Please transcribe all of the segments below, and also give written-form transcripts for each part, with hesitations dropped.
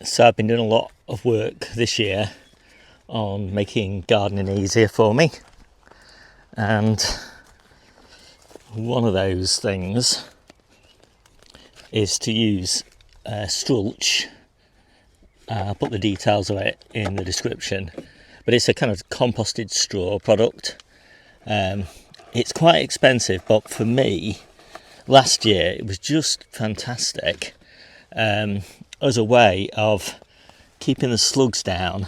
So I've been doing a lot of work this year on making gardening easier for me, and one of those things is to use Strulch. I'll put the details of it in the description, but it's a kind of composted straw product. It's quite expensive, but for me last year it was just fantastic as a way of keeping the slugs down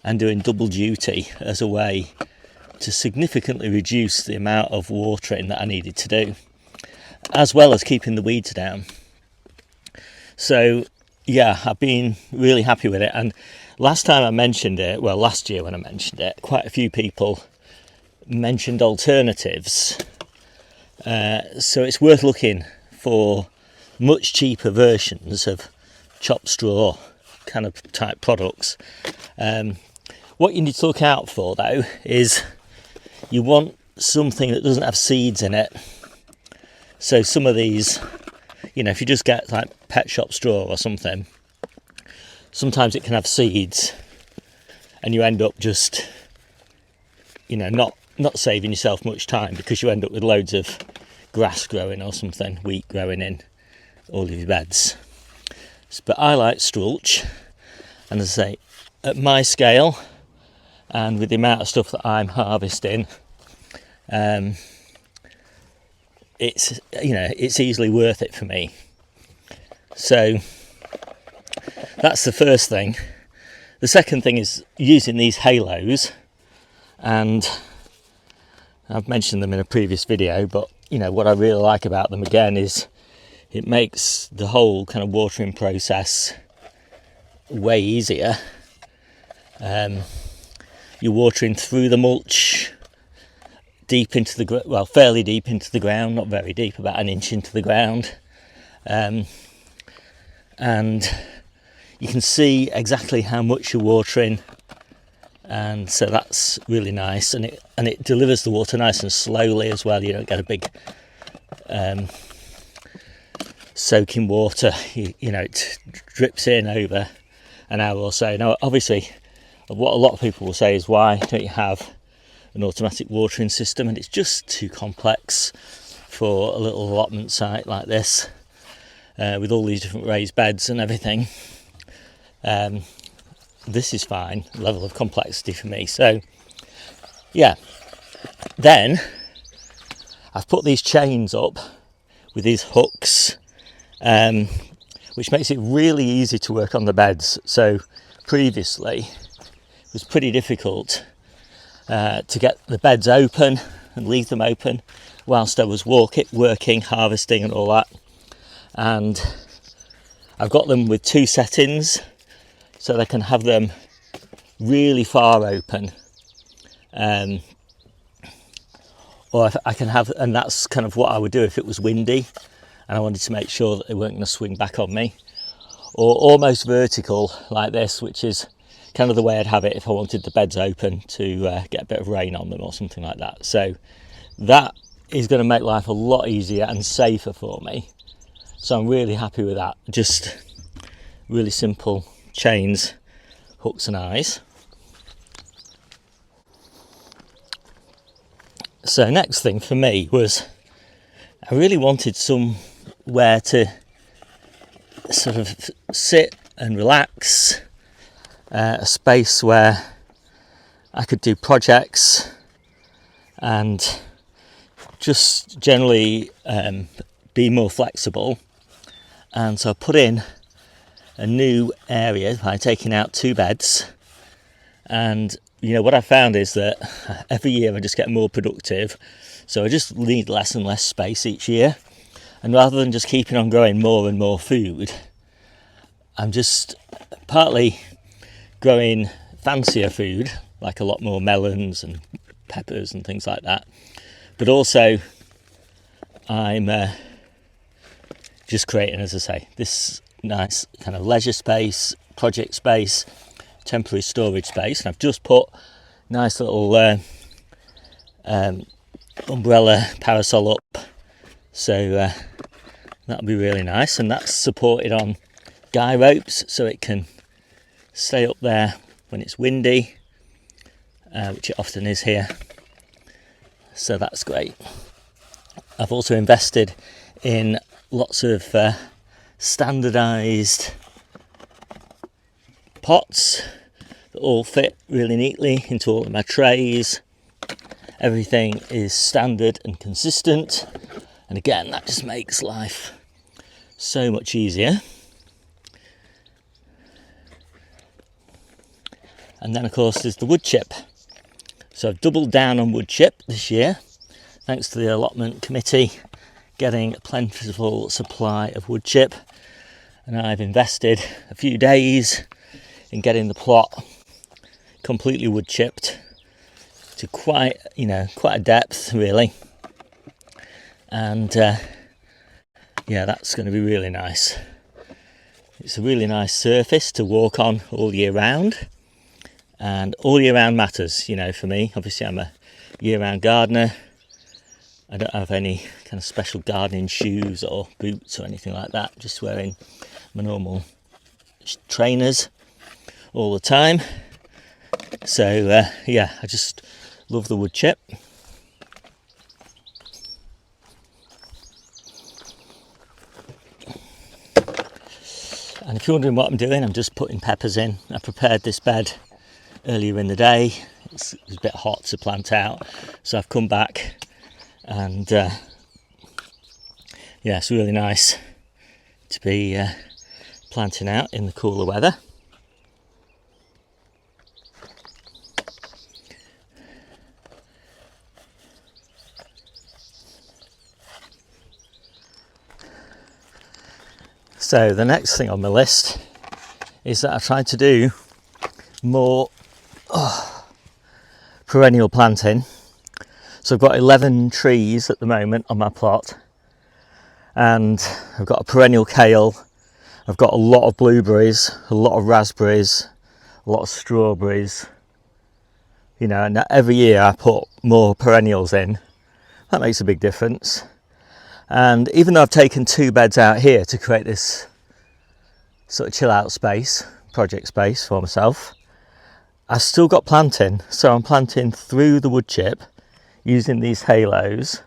and doing double duty, as a way to significantly reduce the amount of watering that I needed to do, as well as keeping the weeds down. So yeah, I've been really happy with it. And last time I mentioned it, well, last year when I mentioned it, quite a few people mentioned alternatives. So it's worth looking for much cheaper versions of chopped straw kind of type products. What you need to look out for though is you want something that doesn't have seeds in it. So some of these, if you just get like pet shop straw or something, sometimes it can have seeds and you end up just not saving yourself much time, because you end up with loads of grass growing or something, wheat growing in all of your beds. But I like Strulch, and as I say, at my scale and with the amount of stuff that I'm harvesting, it's easily worth it for me. So that's the first thing. The second thing is using these halos, and I've mentioned them in a previous video, but what I really like about them again is it makes the whole kind of watering process way easier. You're watering through the mulch, deep into the fairly deep into the ground, not very deep, about an inch into the ground, and you can see exactly how much you're watering, and so that's really nice, and it delivers the water nice and slowly as well. You don't get a big soaking water. It drips in over an hour or so. Now obviously what a lot of people will say is, why don't you have an automatic watering system? And it's just too complex for a little allotment site like this, with all these different raised beds and everything. This is fine level of complexity for me. So yeah, then I've put these chains up with these hooks, which makes it really easy to work on the beds. So previously it was pretty difficult to get the beds open and leave them open whilst I was working, harvesting and all that. And I've got them with two settings, so they can have them really far open, or I can have, and that's kind of what I would do if it was windy and I wanted to make sure that they weren't going to swing back on me, or almost vertical like this, which is kind of the way I'd have it if I wanted the beds open to get a bit of rain on them or something like that. So that is going to make life a lot easier and safer for me. So I'm really happy with that. Just really simple chains, hooks and eyes. So next thing for me was, I really wanted somewhere to sort of sit and relax, a space where I could do projects and just generally be more flexible. And so I put in a new area by taking out two beds, and what I found is that every year I just get more productive, so I just need less and less space each year. And rather than just keeping on growing more and more food, I'm just partly growing fancier food, like a lot more melons and peppers and things like that, but also I'm just creating, as I say, this nice kind of leisure space, project space, temporary storage space. And I've just put nice little umbrella parasol up, so that'll be really nice, and that's supported on guy ropes so it can stay up there when it's windy, which it often is here, so that's great. I've also invested in lots of standardised pots that all fit really neatly into all of my trays. Everything is standard and consistent, and again that just makes life so much easier. And then of course there's the wood chip. So I've doubled down on wood chip this year, thanks to the allotment committee getting a plentiful supply of wood chip, and I've invested a few days in getting the plot completely wood chipped to quite a depth really, and yeah, that's going to be really nice. It's a really nice surface to walk on all year round, and all year round matters, for me. Obviously I'm a year-round gardener. I don't have any kind of special gardening shoes or boots or anything like that, just wearing my normal trainers all the time. So yeah, I just love the wood chip. And if you're wondering what I'm doing, I'm just putting peppers in. I prepared this bed earlier in the day. It was a bit hot to plant out, so I've come back, and yeah, it's really nice to be planting out in the cooler weather. So the next thing on my list is that I tried to do more perennial planting. So I've got 11 trees at the moment on my plot, and I've got a perennial kale, I've got a lot of blueberries, a lot of raspberries, a lot of strawberries, and every year I put more perennials in. That makes a big difference. And even though I've taken 2 beds out here to create this sort of chill out space, project space for myself, I've still got planting. So I'm planting through the wood chip using these halos,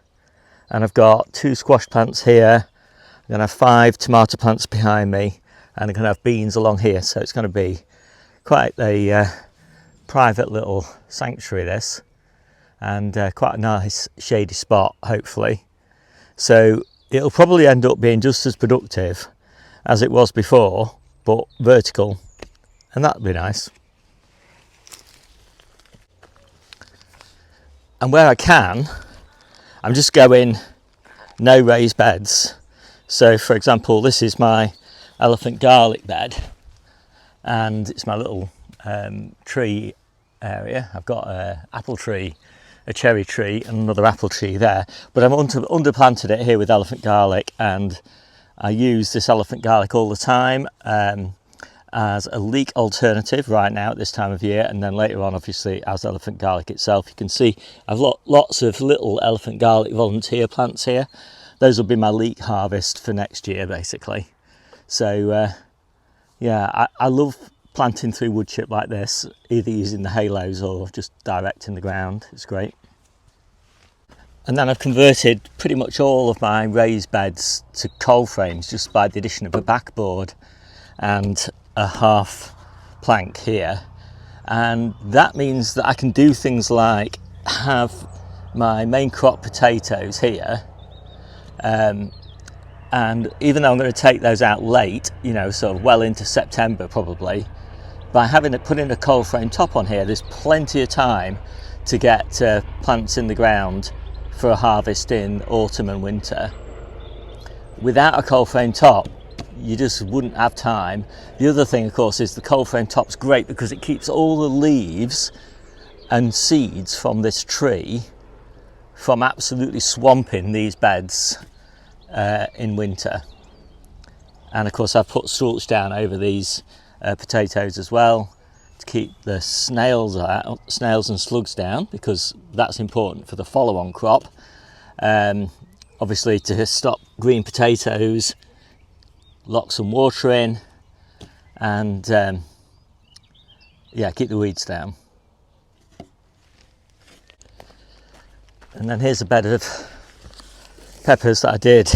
and I've got 2 squash plants here. I'm going to have 5 tomato plants behind me, and I'm going to have beans along here. So it's going to be quite a private little sanctuary, this, and quite a nice shady spot, hopefully. So it'll probably end up being just as productive as it was before, but vertical, and that'd be nice. And where I can, I'm just going no raised beds. So for example, this is my elephant garlic bed, and it's my little tree area. I've got an apple tree, a cherry tree, and another apple tree there, but I've underplanted it here with elephant garlic, and I use this elephant garlic all the time as a leek alternative right now at this time of year, and then later on obviously as elephant garlic itself. You can see I've lots of little elephant garlic volunteer plants here. Those will be my leek harvest for next year basically. So yeah, I love planting through wood chip like this, either using the halos or just direct in the ground. It's great. And then I've converted pretty much all of my raised beds to coal frames just by the addition of a backboard and a half plank here, and that means that I can do things like have my main crop potatoes here, and even though I'm going to take those out late, sort of well into September probably, by putting a coal frame top on here, there's plenty of time to get plants in the ground for a harvest in autumn and winter. Without a coal frame top, you just wouldn't have time. The other thing, of course, is the coal frame top's great because it keeps all the leaves and seeds from this tree from absolutely swamping these beds in winter. And of course I've put mulch down over these potatoes as well to keep the snails and slugs down, because that's important for the follow-on crop. Obviously to stop green potatoes, lock some water in, and yeah, keep the weeds down. And then here's a bed of peppers that I did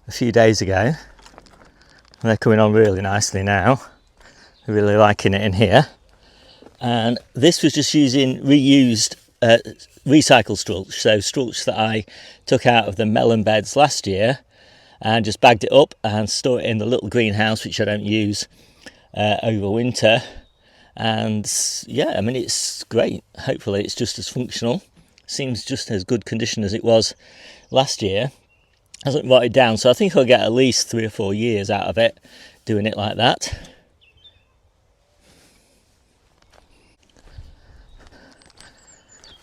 a few days ago, and they're coming on really nicely now. I'm really liking it in here. And this was just using reused recycled mulch, so mulch that I took out of the melon beds last year and just bagged it up and stored it in the little greenhouse, which I don't use over winter. And yeah, I mean, it's great. Hopefully it's just as functional, seems just as good condition as it was last year. Hasn't rotted down, so I think I'll get at least 3 or 4 years out of it doing it like that.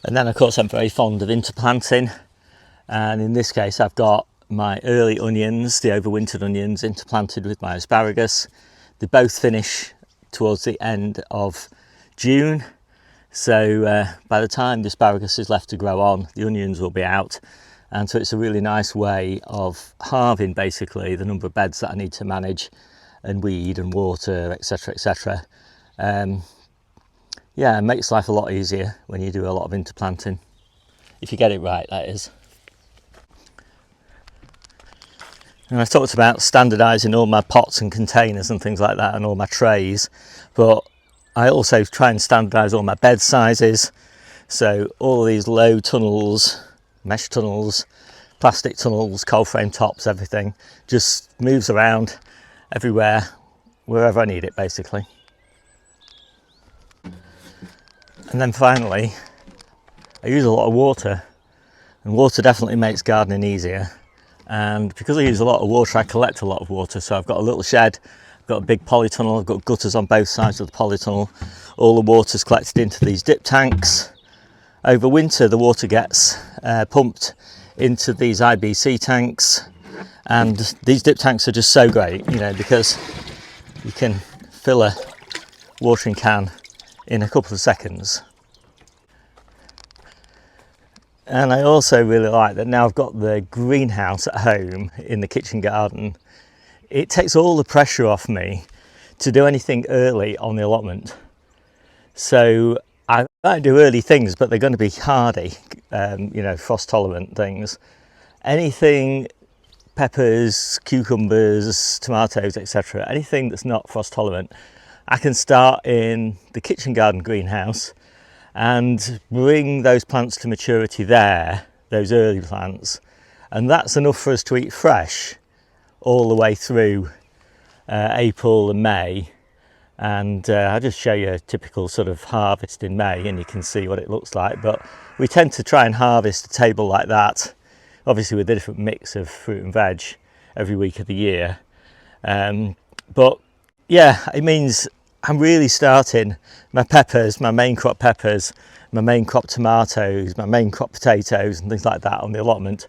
And then of course I'm very fond of interplanting, and in this case I've got my early onions, the overwintered onions, interplanted with my asparagus. They both finish towards the end of June, so by the time the asparagus is left to grow on, the onions will be out, and so it's a really nice way of halving basically the number of beds that I need to manage and weed and water, etc, etc. Yeah, it makes life a lot easier when you do a lot of interplanting, if you get it right, that is. And I talked about standardising all my pots and containers and things like that, and all my trays, but I also try and standardise all my bed sizes. So all of these low tunnels, mesh tunnels, plastic tunnels, cold frame tops, everything just moves around everywhere, wherever I need it basically. And then finally, I use a lot of water, and water definitely makes gardening easier. And because I use a lot of water, I collect a lot of water. So I've got a little shed, I've got a big polytunnel, I've got gutters on both sides of the polytunnel. All the water's collected into these dip tanks. Over winter, the water gets pumped into these IBC tanks. And these dip tanks are just so great, you know, because you can fill a watering can in a couple of seconds. And I also really like that now I've got the greenhouse at home in the kitchen garden. It takes all the pressure off me to do anything early on the allotment. So I might do early things, but they're going to be hardy, you know, frost tolerant things. Anything, peppers, cucumbers, tomatoes, etc. Anything that's not frost tolerant, I can start in the kitchen garden greenhouse and bring those plants to maturity there, those early plants, and that's enough for us to eat fresh all the way through April and May. And I'll just show you a typical sort of harvest in May and you can see what it looks like. But we tend to try and harvest a table like that, obviously with a different mix of fruit and veg every week of the year. But yeah, it means I'm really starting my peppers, my main crop peppers, my main crop tomatoes, my main crop potatoes and things like that on the allotment,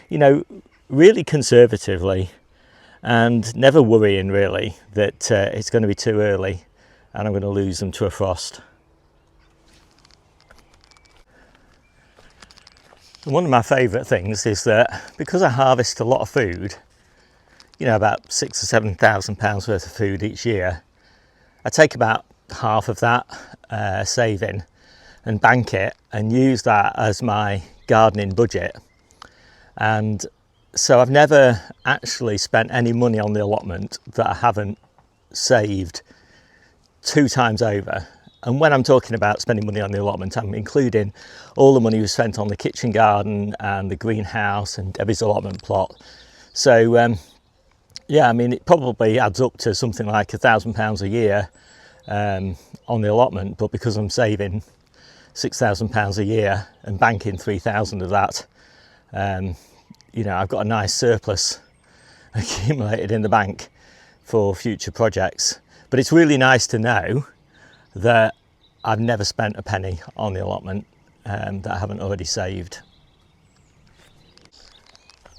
you know, really conservatively, and never worrying really that it's going to be too early and I'm going to lose them to a frost. And one of my favourite things is that because I harvest a lot of food, you know, about £6,000 or £7,000 worth of food each year, I take about half of that saving and bank it and use that as my gardening budget. And so I've never actually spent any money on the allotment that I haven't saved 2 times over. And when I'm talking about spending money on the allotment, I'm including all the money we spent on the kitchen garden and the greenhouse and Debbie's allotment plot. So yeah, I mean, it probably adds up to something like £1,000 a year on the allotment, but because I'm saving £6,000 a year and banking 3,000 of that, you know, I've got a nice surplus accumulated in the bank for future projects. But it's really nice to know that I've never spent a penny on the allotment that I haven't already saved.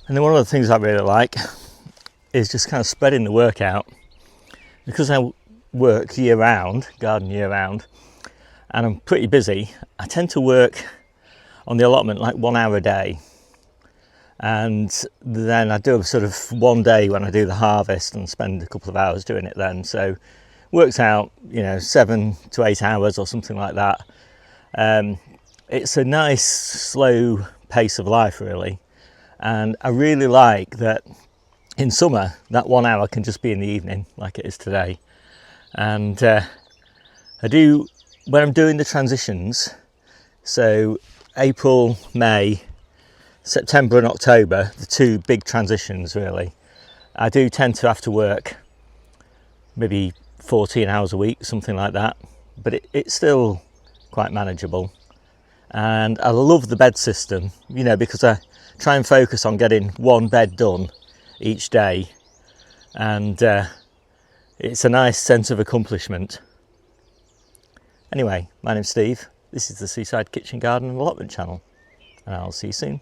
And then one of the things I really like is just kind of spreading the work out. Because I work year round, garden year round, and I'm pretty busy, I tend to work on the allotment like 1 hour a day. and then I do a sort of one day when I do the harvest and spend a couple of hours doing it then. So works out, you know, 7 to 8 hours or something like that. It's a nice slow pace of life really, and I really like that in summer that 1 hour can just be in the evening like it is today. And I do, when I'm doing the transitions, so April, May, September and October, the two big transitions really, I do tend to have to work maybe 14 hours a week, something like that, but it's still quite manageable. And I love the bed system, you know, because I try and focus on getting one bed done each day, and it's a nice sense of accomplishment. Anyway, my name's Steve, this is the Seaside Kitchen Garden and Allotment channel, and I'll see you soon.